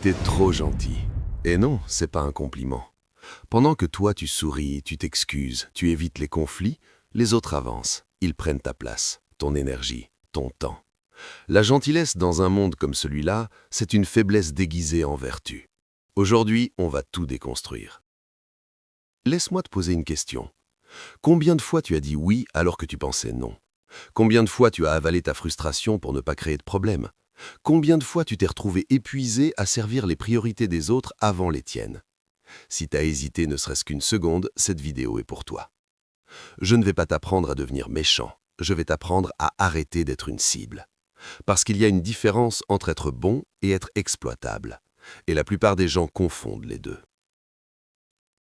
T'es trop gentil. Et non, c'est pas un compliment. Pendant que toi tu souris, tu t'excuses, tu évites les conflits, les autres avancent. Ils prennent ta place, ton énergie, ton temps. La gentillesse dans un monde comme celui-là, c'est une faiblesse déguisée en vertu. Aujourd'hui, on va tout déconstruire. Laisse-moi te poser une question. Combien de fois tu as dit oui alors que tu pensais non? Combien de fois tu as avalé ta frustration pour ne pas créer de problème? Combien de fois tu t'es retrouvé épuisé à servir les priorités des autres avant les tiennes? Si t'as hésité ne serait-ce qu'une seconde, cette vidéo est pour toi. Je ne vais pas t'apprendre à devenir méchant, je vais t'apprendre à arrêter d'être une cible. Parce qu'il y a une différence entre être bon et être exploitable. Et la plupart des gens confondent les deux.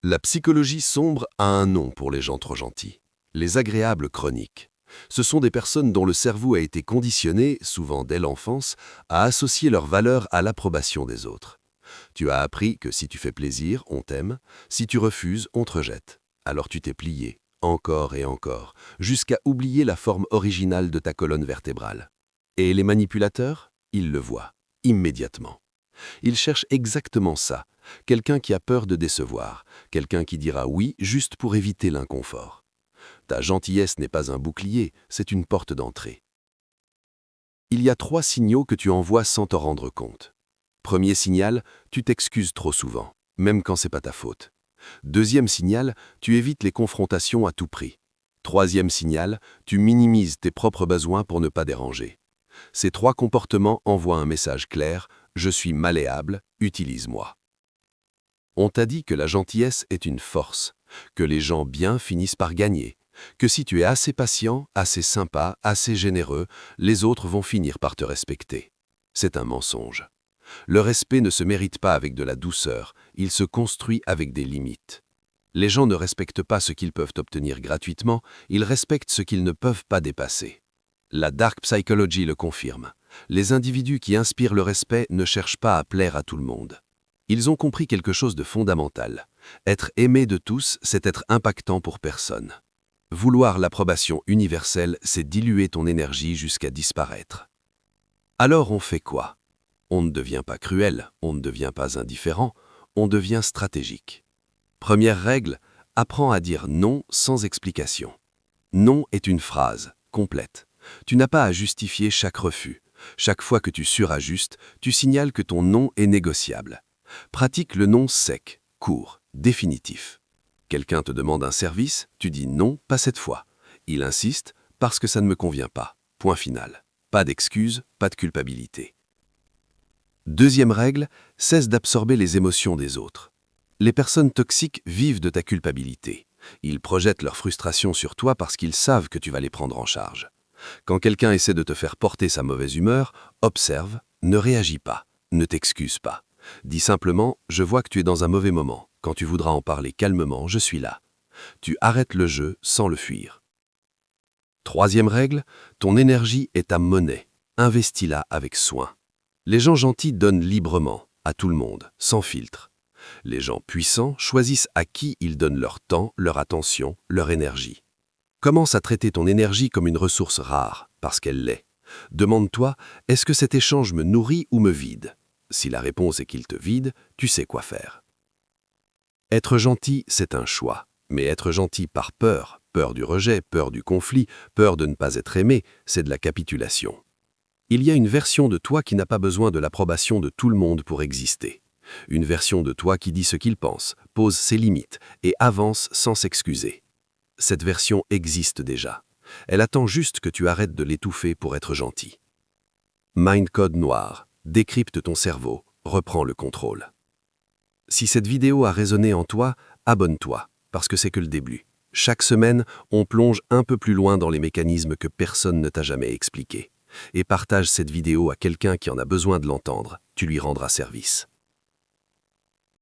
La psychologie sombre a un nom pour les gens trop gentils. Les agréables chroniques. Ce sont des personnes dont le cerveau a été conditionné, souvent dès l'enfance, à associer leur valeur à l'approbation des autres. Tu as appris que si tu fais plaisir, on t'aime, si tu refuses, on te rejette. Alors tu t'es plié, encore et encore, jusqu'à oublier la forme originale de ta colonne vertébrale. Et les manipulateurs, ils le voient, immédiatement. Ils cherchent exactement ça, quelqu'un qui a peur de décevoir, quelqu'un qui dira oui juste pour éviter l'inconfort. Ta gentillesse n'est pas un bouclier, c'est une porte d'entrée. Il y a 3 signaux que tu envoies sans t'en rendre compte. Premier signal, tu t'excuses trop souvent, même quand c'est pas ta faute. Deuxième signal, tu évites les confrontations à tout prix. Troisième signal, tu minimises tes propres besoins pour ne pas déranger. Ces 3 comportements envoient un message clair, je suis malléable, utilise-moi. On t'a dit que la gentillesse est une force, que les gens bien finissent par gagner, que si tu es assez patient, assez sympa, assez généreux, les autres vont finir par te respecter. C'est un mensonge. Le respect ne se mérite pas avec de la douceur, il se construit avec des limites. Les gens ne respectent pas ce qu'ils peuvent obtenir gratuitement, ils respectent ce qu'ils ne peuvent pas dépasser. La dark psychology le confirme. Les individus qui inspirent le respect ne cherchent pas à plaire à tout le monde. Ils ont compris quelque chose de fondamental. Être aimé de tous, c'est être impactant pour personne. Vouloir l'approbation universelle, c'est diluer ton énergie jusqu'à disparaître. Alors on fait quoi? On ne devient pas cruel, on ne devient pas indifférent, on devient stratégique. Première règle, apprends à dire non sans explication. Non est une phrase, complète. Tu n'as pas à justifier chaque refus. Chaque fois que tu surajustes, tu signales que ton non est négociable. Pratique le non sec, court, définitif. Quelqu'un te demande un service, tu dis non, pas cette fois. Il insiste, parce que ça ne me convient pas. Point final. Pas d'excuses, pas de culpabilité. Deuxième règle, cesse d'absorber les émotions des autres. Les personnes toxiques vivent de ta culpabilité. Ils projettent leur frustration sur toi parce qu'ils savent que tu vas les prendre en charge. Quand quelqu'un essaie de te faire porter sa mauvaise humeur, observe, ne réagis pas, ne t'excuse pas. Dis simplement « Je vois que tu es dans un mauvais moment. Quand tu voudras en parler calmement, je suis là. » Tu arrêtes le jeu sans le fuir. Troisième règle, ton énergie est ta monnaie. Investis-la avec soin. Les gens gentils donnent librement, à tout le monde, sans filtre. Les gens puissants choisissent à qui ils donnent leur temps, leur attention, leur énergie. Commence à traiter ton énergie comme une ressource rare, parce qu'elle l'est. Demande-toi, est-ce que cet échange me nourrit ou me vide? Si la réponse est qu'il te vide, tu sais quoi faire. Être gentil, c'est un choix. Mais être gentil par peur, peur du rejet, peur du conflit, peur de ne pas être aimé, c'est de la capitulation. Il y a une version de toi qui n'a pas besoin de l'approbation de tout le monde pour exister. Une version de toi qui dit ce qu'il pense, pose ses limites et avance sans s'excuser. Cette version existe déjà. Elle attend juste que tu arrêtes de l'étouffer pour être gentil. Mind Code Noir. Décrypte ton cerveau, reprends le contrôle. Si cette vidéo a résonné en toi, abonne-toi, parce que c'est que le début. Chaque semaine, on plonge un peu plus loin dans les mécanismes que personne ne t'a jamais expliqués. Et partage cette vidéo à quelqu'un qui en a besoin de l'entendre, tu lui rendras service.